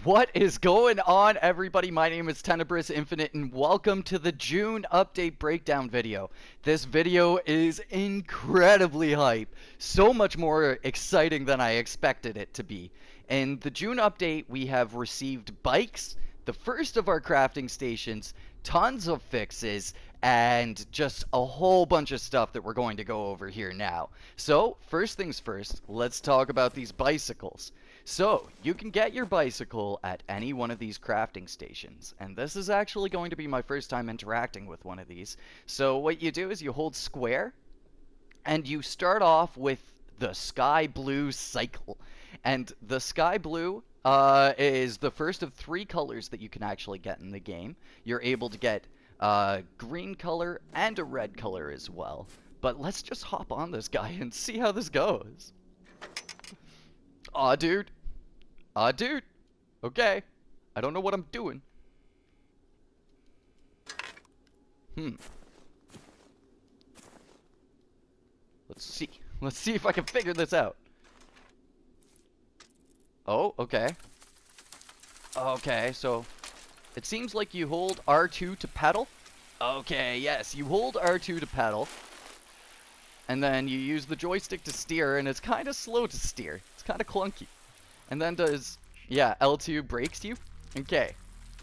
What is going on, everybody? My name is Tenebris Infinite, and welcome to the June update breakdown video. This video is incredibly hype, so much more exciting than I expected it to be. In the June update, we have received bikes, the first of our crafting stations, tons of fixes, and just a whole bunch of stuff that we're going to go over here now. So, first things first, let's talk about these bicycles. So, you can get your bicycle at any one of these crafting stations, and this is actually going to be my first time interacting with one of these. So what you do is you hold square, and you start off with the sky blue cycle. And the sky blue is the first of three colors that you can actually get in the game. You're able to get green color and a red color as well. But let's just hop on this guy and see how this goes. Aw, dude. Aw, dude. Okay. I don't know what I'm doing. Let's see. Let's see if I can figure this out. Oh, okay. Okay, so it seems like you hold R2 to pedal. Okay, yes, you hold R2 to pedal. And then you use the joystick to steer, and it's kind of slow to steer. It's kind of clunky. And then yeah, L2 brakes you. Okay.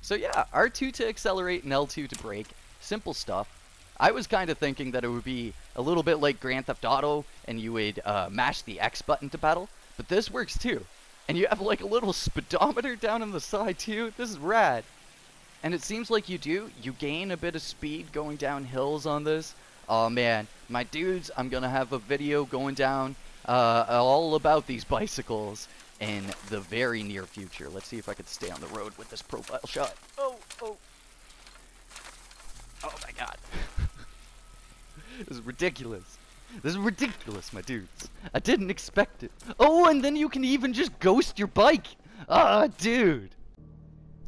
So yeah, R2 to accelerate and L2 to brake. Simple stuff. I was kind of thinking that it would be a little bit like Grand Theft Auto, and you would mash the X button to pedal. But this works too. And you have like a little speedometer down on the side too. This is rad. And it seems like you gain a bit of speed going down hills on this. Oh man, my dudes, I'm gonna have a video going down all about these bicycles in the very near future. Let's see if I can stay on the road with this profile shot. Oh my god. This is ridiculous. This is ridiculous, my dudes. I didn't expect it. Oh, and then you can even just ghost your bike. Ah, dude.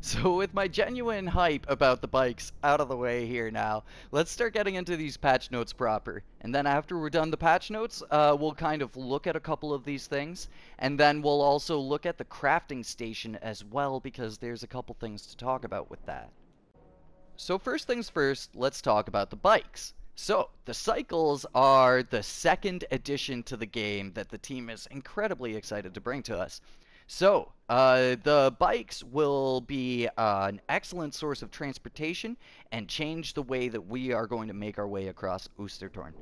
So with my genuine hype about the bikes out of the way here now, let's start getting into these patch notes proper. And then after we're done the patch notes, we'll kind of look at a couple of these things. And then we'll also look at the crafting station as well, because there's a couple things to talk about with that. So first things first, let's talk about the bikes. So, the cycles are the second addition to the game that the team is incredibly excited to bring to us. So, the bikes will be an excellent source of transportation and change the way that we are going to make our way across Uttern.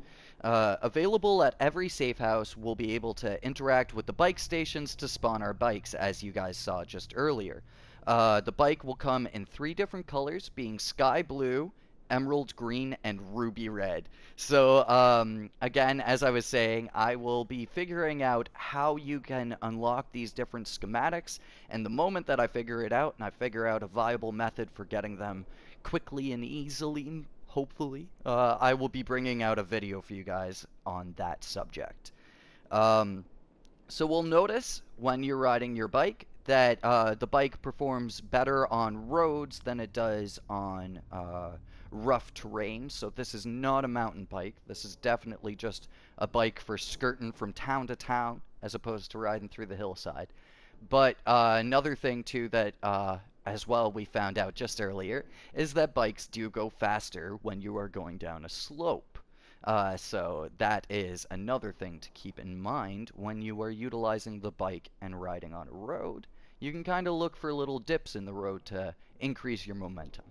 Available at every safe house, we'll be able to interact with the bike stations to spawn our bikes, as you guys saw just earlier. The bike will come in three different colors, being sky blue, emerald green, and ruby red. So again, as I was saying, I will be figuring out how you can unlock these different schematics, and the moment that I figure it out and I figure out a viable method for getting them quickly and easily, hopefully, I will be bringing out a video for you guys on that subject. So we'll notice when you're riding your bike that the bike performs better on roads than it does on rough terrain. So this is not a mountain bike. This is definitely just a bike for skirting from town to town as opposed to riding through the hillside. But another thing too that as well we found out just earlier is that bikes do go faster when you are going down a slope. So that is another thing to keep in mind when you are utilizing the bike and riding on a road. You can kind of look for little dips in the road to increase your momentum.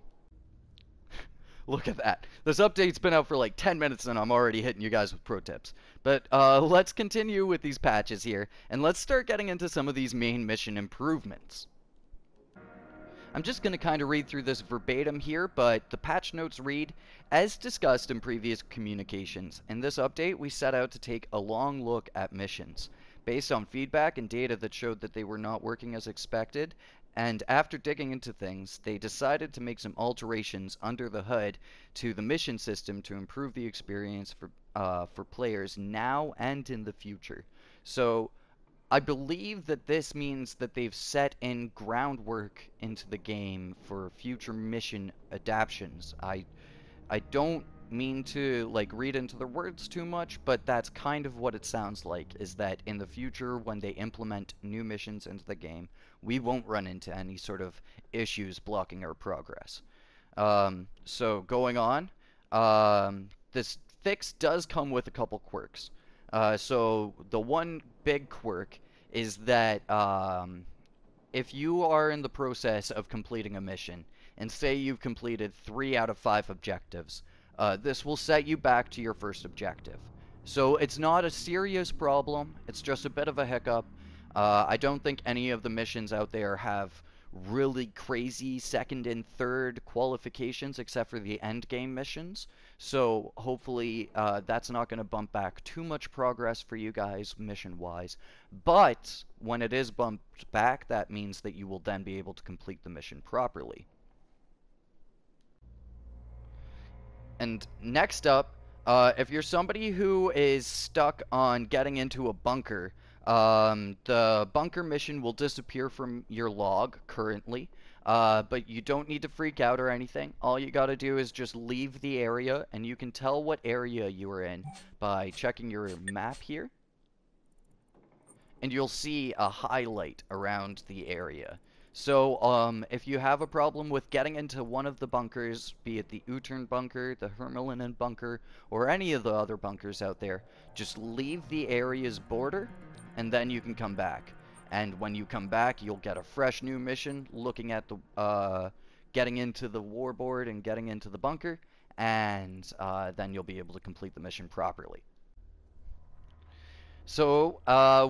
Look at that. This update's been out for like 10 minutes and I'm already hitting you guys with pro tips. But let's continue with these patches here, and let's start getting into some of these main mission improvements. I'm just going to kind of read through this verbatim here, but the patch notes read, as discussed in previous communications, in this update we set out to take a long look at missions. Based on feedback and data that showed that they were not working as expected, and after digging into things, they decided to make some alterations under the hood to the mission system to improve the experience for players now and in the future. So, I believe that this means that they've set in groundwork into the game for future mission adaptations. I don't mean to like read into their words too much, but that's kind of what it sounds like, is that in the future when they implement new missions into the game, we won't run into any sort of issues blocking our progress. So going on, this fix does come with a couple quirks. So the one big quirk is that if you are in the process of completing a mission, and say you've completed 3 out of 5 objectives, this will set you back to your first objective. So it's not a serious problem, it's just a bit of a hiccup. I don't think any of the missions out there have really crazy second and third qualifications except for the end game missions. So hopefully that's not going to bump back too much progress for you guys mission-wise. But when it is bumped back, that means that you will then be able to complete the mission properly. And next up, if you're somebody who is stuck on getting into a bunker, the bunker mission will disappear from your log currently, but you don't need to freak out or anything. All you gotta do is just leave the area, and you can tell what area you are in by checking your map here. And you'll see a highlight around the area. So, if you have a problem with getting into one of the bunkers, be it the Uttern Bunker, the Minken Bunker, or any of the other bunkers out there, just leave the area's border, and then you can come back. And when you come back, you'll get a fresh new mission looking at the, getting into the warboard and getting into the bunker, and then you'll be able to complete the mission properly. So,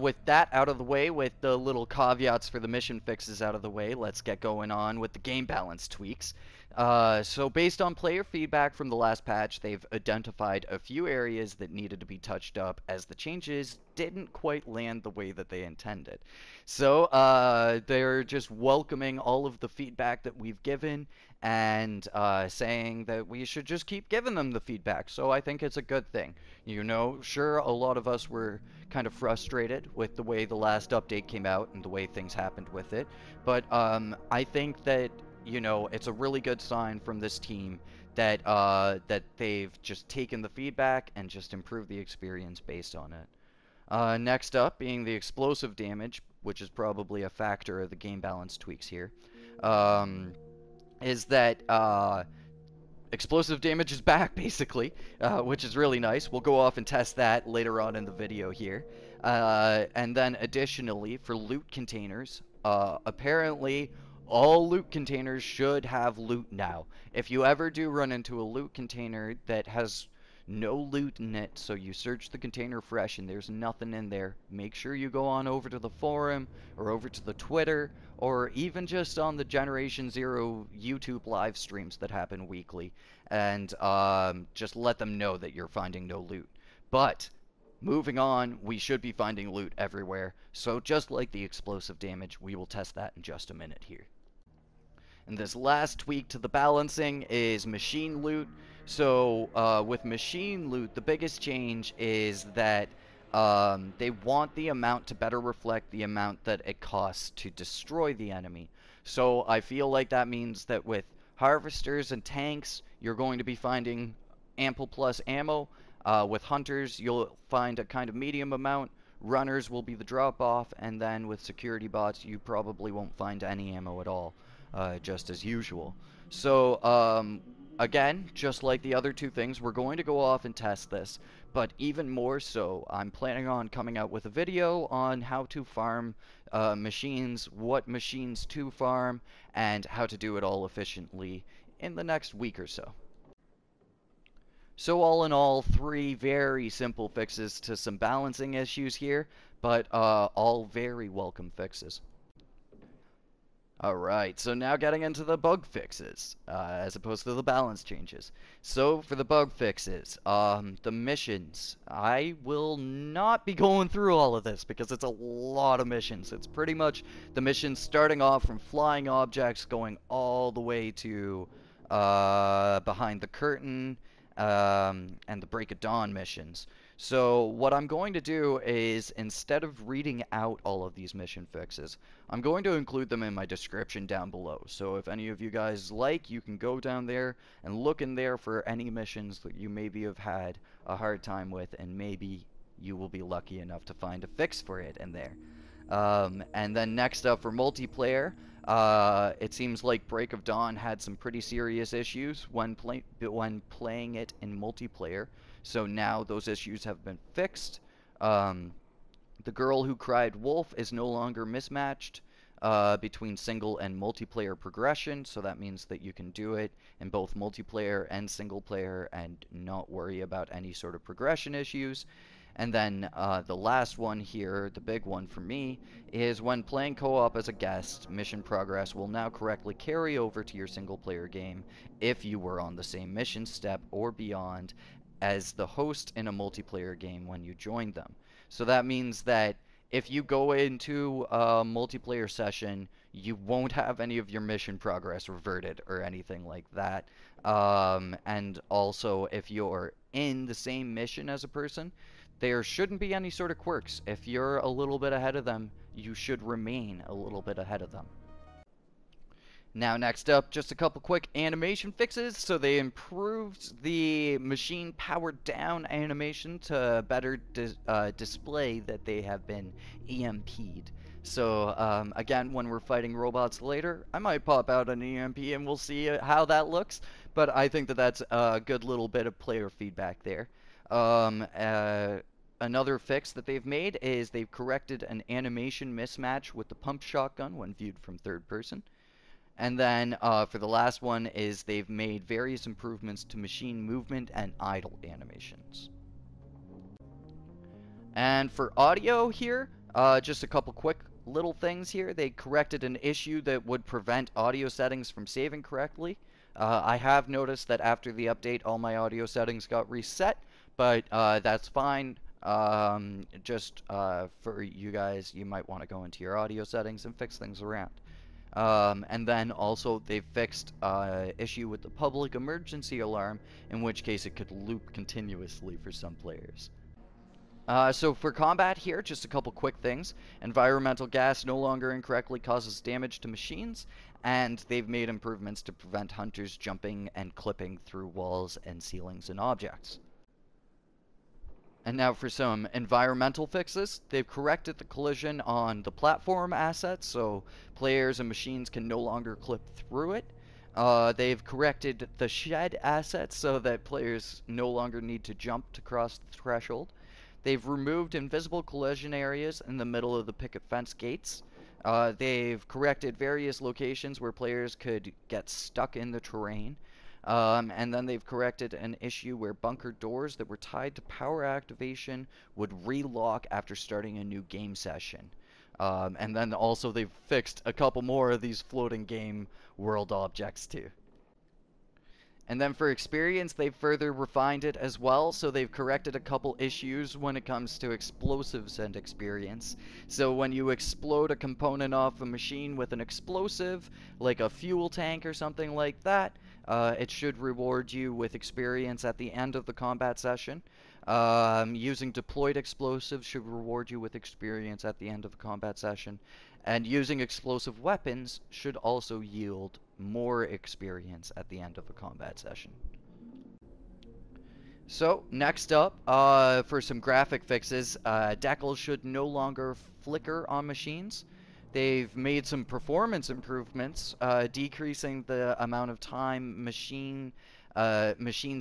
with that out of the way, with the little caveats for the mission fixes out of the way, let's get going on with the game balance tweaks. So based on player feedback from the last patch, they've identified a few areas that needed to be touched up as the changes didn't quite land the way that they intended. So, they're just welcoming all of the feedback that we've given and saying that we should just keep giving them the feedback. So I think it's a good thing. You know, sure, a lot of us were kind of frustrated with the way the last update came out and the way things happened with it, but I think that, you know, it's a really good sign from this team that that they've just taken the feedback and just improved the experience based on it. Next up being the explosive damage, which is probably a factor of the game balance tweaks here. Is that explosive damage is back, basically, which is really nice. We'll go off and test that later on in the video here. And then additionally, for loot containers, apparently all loot containers should have loot now. If you ever do run into a loot container that has no loot in it, so you search the container fresh and there's nothing in there, make sure you go on over to the forum or over to the Twitter or even just on the Generation Zero YouTube live streams that happen weekly, and just let them know that you're finding no loot. But moving on, we should be finding loot everywhere, so just like the explosive damage, we will test that in just a minute here. And this last tweak to the balancing is machine loot. So with machine loot, the biggest change is that they want the amount to better reflect the amount that it costs to destroy the enemy. So I feel like that means that with harvesters and tanks, you're going to be finding ample plus ammo. With hunters, you'll find a kind of medium amount. Runners will be the drop-off, and then with security bots, you probably won't find any ammo at all, just as usual. So, again, just like the other two things, we're going to go off and test this, but even more so, I'm planning on coming out with a video on how to farm machines, what machines to farm, and how to do it all efficiently in the next week or so. So all in all, 3 very simple fixes to some balancing issues here, but all very welcome fixes. Alright, so now getting into the bug fixes, as opposed to the balance changes. So, for the bug fixes, the missions, I will not be going through all of this, because it's a lot of missions. It's pretty much the missions starting off from flying objects, going all the way to, behind the curtain, and the Break of Dawn missions. So what I'm going to do is, instead of reading out all of these mission fixes, I'm going to include them in my description down below. So if any of you guys like, you can go down there and look in there for any missions that you maybe have had a hard time with, and maybe you will be lucky enough to find a fix for it in there. And then next up for multiplayer, it seems like Break of Dawn had some pretty serious issues when playing it in multiplayer. So now those issues have been fixed. The Girl Who Cried Wolf is no longer mismatched between single and multiplayer progression, so that means that you can do it in both multiplayer and single player and not worry about any sort of progression issues. And then the last one here, the big one for me, is when playing co-op as a guest, mission progress will now correctly carry over to your single player game if you were on the same mission step or beyond as the host in a multiplayer game when you joined them. So that means that if you go into a multiplayer session, you won't have any of your mission progress reverted or anything like that. And also, if you're in the same mission as a person, there shouldn't be any sort of quirks. If you're a little bit ahead of them, you should remain a little bit ahead of them. Now next up, just a couple quick animation fixes. So they improved the machine powered down animation to better display that they have been EMP'd. So again, when we're fighting robots later, I might pop out an EMP and we'll see how that looks. But I think that that's a good little bit of player feedback there. Another fix that they've made is they've corrected an animation mismatch with the pump shotgun when viewed from third person. And then for the last one is they've made various improvements to machine movement and idle animations. And for audio here, just a couple quick little things here. They corrected an issue that would prevent audio settings from saving correctly. I have noticed that after the update, all my audio settings got reset, but that's fine. Just for you guys, you might want to go into your audio settings and fix things around. And then also they fixed issue with the public emergency alarm, in which case it could loop continuously for some players. So for combat here, just a couple quick things. Environmental gas no longer incorrectly causes damage to machines, and they've made improvements to prevent hunters jumping and clipping through walls and ceilings and objects. And now for some environmental fixes. They've corrected the collision on the platform assets, so players and machines can no longer clip through it. They've corrected the shed assets so that players no longer need to jump to cross the threshold. They've removed invisible collision areas in the middle of the picket fence gates. They've corrected various locations where players could get stuck in the terrain. And then they've corrected an issue where bunker doors that were tied to power activation would relock after starting a new game session. And then also they've fixed a couple more of these floating game world objects too. And then for experience, they've further refined it as well, so they've corrected a couple issues when it comes to explosives and experience. So when you explode a component off a machine with an explosive, like a fuel tank or something like that, it should reward you with experience at the end of the combat session. Using deployed explosives should reward you with experience at the end of the combat session. And using explosive weapons should also yield more experience at the end of a combat session. So, next up, for some graphic fixes, decals should no longer flicker on machines. They've made some performance improvements, decreasing the amount of time machines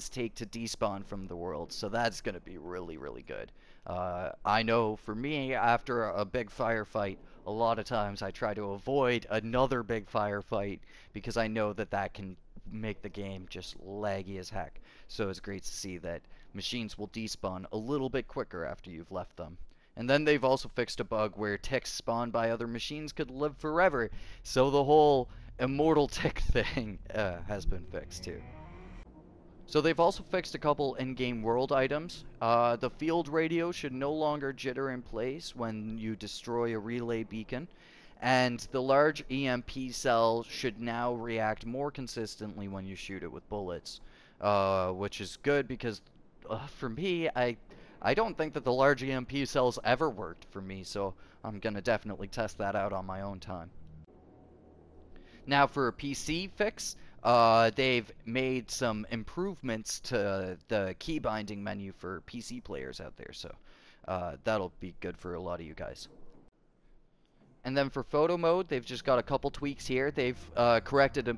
take to despawn from the world, so that's going to be really, really good. I know for me, after a big firefight, a lot of times I try to avoid another big firefight because I know that that can make the game just laggy as heck. So it's great to see that machines will despawn a little bit quicker after you've left them. And then they've also fixed a bug where ticks spawned by other machines could live forever. So the whole immortal tick thing has been fixed too. So they've also fixed a couple in-game world items. The field radio should no longer jitter in place when you destroy a relay beacon. And the large EMP cell should now react more consistently when you shoot it with bullets. Which is good because for me, I don't think that the large EMP cells ever worked for me, so I'm gonna definitely test that out on my own time. Now for a PC fix, they've made some improvements to the key binding menu for PC players out there, so that'll be good for a lot of you guys. And then for photo mode, they've just got a couple tweaks here. They've corrected a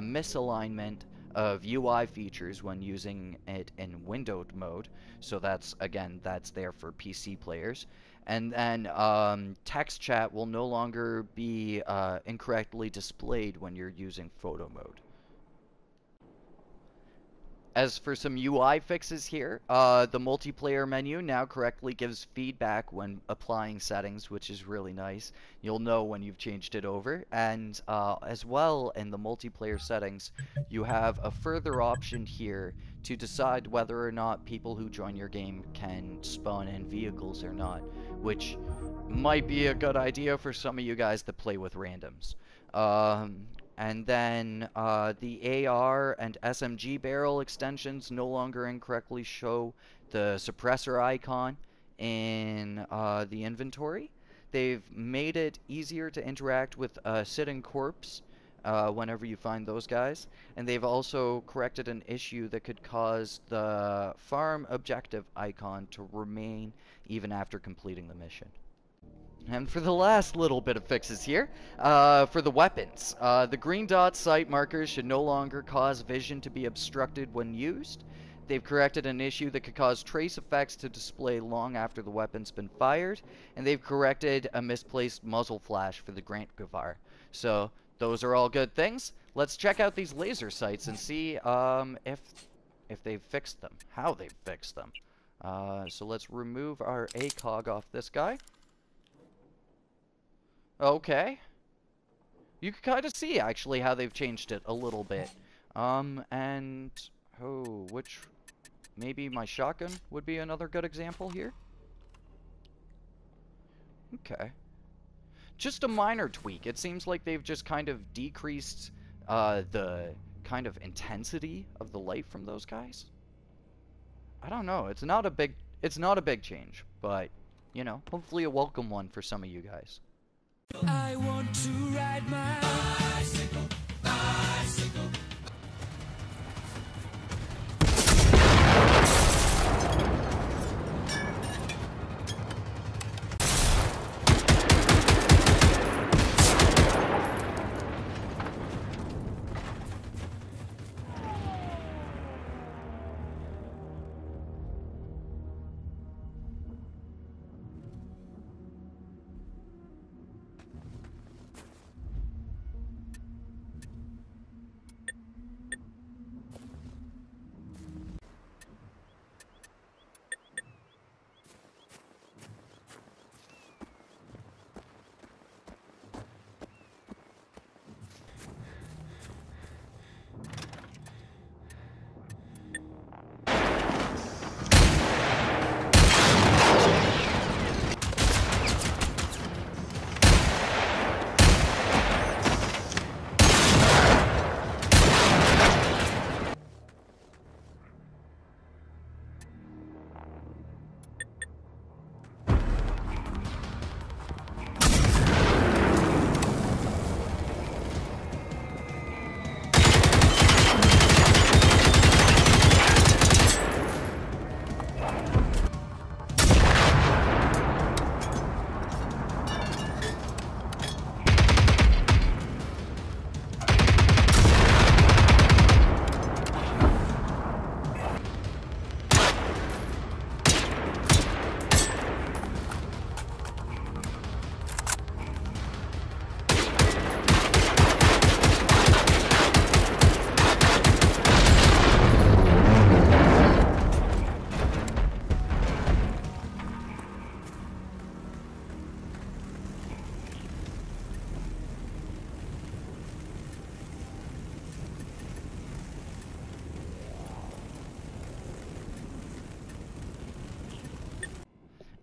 misalignment of UI features when using it in windowed mode. So that's, again, that's there for PC players. And then text chat will no longer be incorrectly displayed when you're using photo mode. As for some UI fixes here, the multiplayer menu now correctly gives feedback when applying settings, which is really nice. You'll know when you've changed it over. And as well, in the multiplayer settings, you have a further option here to decide whether or not people who join your game can spawn in vehicles or not, which might be a good idea for some of you guys that play with randoms. And then the AR and SMG barrel extensions no longer incorrectly show the suppressor icon in the inventory. They've made it easier to interact with a sitting corpse whenever you find those guys. And they've also corrected an issue that could cause the farm objective icon to remain even after completing the mission. And for the last little bit of fixes here, for the weapons, the green dot sight markers should no longer cause vision to be obstructed when used. They've corrected an issue that could cause trace effects to display long after the weapon's been fired, and they've corrected a misplaced muzzle flash for the Grant Gavar. So those are all good things. Let's check out these laser sights and see if they've fixed them, how they've fixed them. So let's remove our ACOG off this guy. Okay. You can kind of see, actually, how they've changed it a little bit. And... oh, which... maybe my shotgun would be another good example here? Okay. Just a minor tweak. It seems like they've just kind of decreased the kind of intensity of the light from those guys. I don't know. It's not a big change, but, you know, hopefully a welcome one for some of you guys. I want to ride my bicycle, bicycle.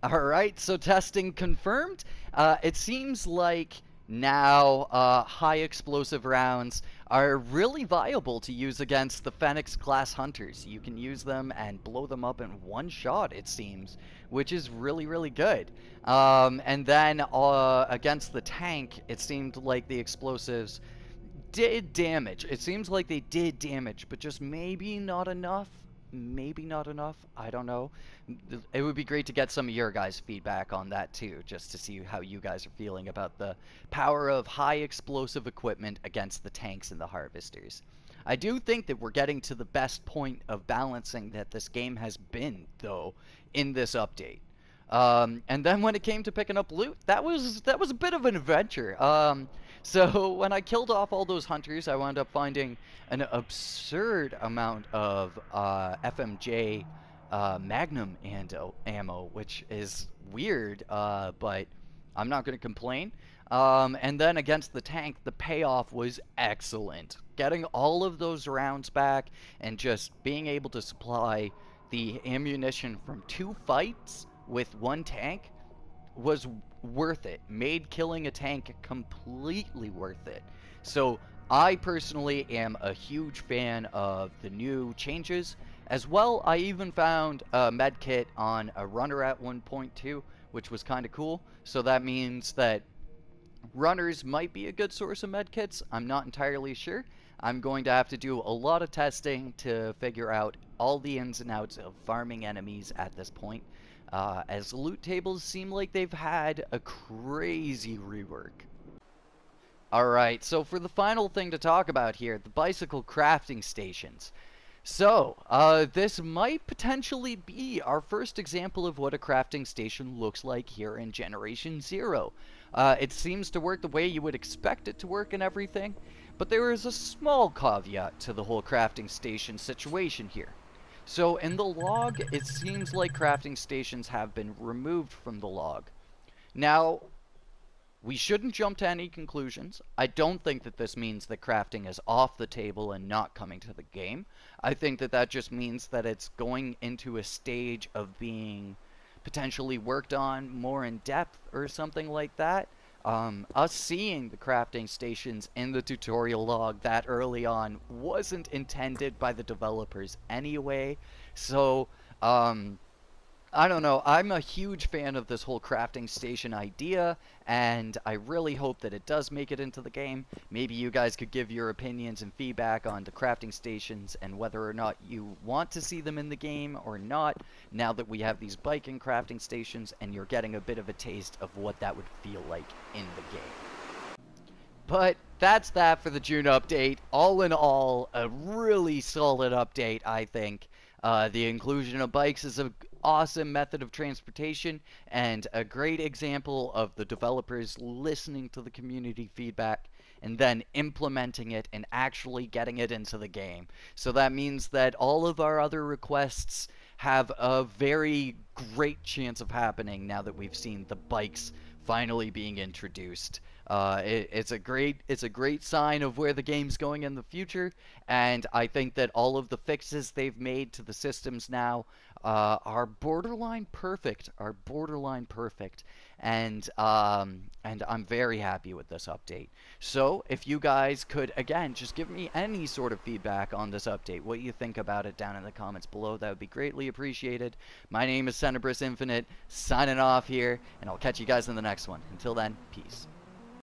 Alright, so testing confirmed. It seems like now high explosive rounds are really viable to use against the Phoenix class hunters. You can use them and blow them up in one shot, it seems, which is really, really good. And then against the tank, it seemed like the explosives did damage. It seems like they did damage, but just maybe not enough. Maybe not enough. I don't know. It would be great to get some of your guys' feedback on that too, just to see how you guys are feeling about the power of high explosive equipment against the tanks and the harvesters. I do think that we're getting to the best point of balancing that this game has been, though, in this update. And then when it came to picking up loot, that was a bit of an adventure. So when I killed off all those hunters, I wound up finding an absurd amount of FMJ Magnum and ammo, which is weird, but I'm not going to complain. And then against the tank, the payoff was excellent. Getting all of those rounds back and just being able to supply the ammunition from 2 fights with 1 tank was worth it. Made killing a tank completely worth it. So I personally am a huge fan of the new changes. As well, I even found a med kit on a runner at 1.2, which was kind of cool. So that means that runners might be a good source of medkits. I'm not entirely sure. I'm going to have to do a lot of testing to figure out all the ins and outs of farming enemies at this point, as loot tables seem like they've had a crazy rework. Alright, so for the final thing to talk about here, the bicycle crafting stations. So, this might potentially be our first example of what a crafting station looks like here in Generation 0. It seems to work the way you would expect it to work and everything, but there is a small caveat to the whole crafting station situation here. So in the log, it seems like crafting stations have been removed from the log. Now, we shouldn't jump to any conclusions. I don't think that this means that crafting is off the table and not coming to the game. I think that that just means that it's going into a stage of being potentially worked on more in depth or something like that. Us seeing the crafting stations in the tutorial log that early on wasn't intended by the developers anyway. So, I don't know, I'm a huge fan of this whole crafting station idea, and I really hope that it does make it into the game. Maybe you guys could give your opinions and feedback on the crafting stations and whether or not you want to see them in the game or not, now that we have these bike and crafting stations and you're getting a bit of a taste of what that would feel like in the game. But that's that for the June update. All in all, a really solid update, I think. The inclusion of bikes is an awesome method of transportation and a great example of the developers listening to the community feedback and then implementing it and actually getting it into the game. So that means that all of our other requests have a very great chance of happening now that we've seen the bikes finally being introduced. It's a great sign of where the game's going in the future, and I think that all of the fixes they've made to the systems now are borderline perfect. And I'm very happy with this update. So if you guys could again just give me any sort of feedback on this update, what you think about it down in the comments below, that would be greatly appreciated. My name is Centibris Infinite, signing off here, and I'll catch you guys in the next one. Until then, peace.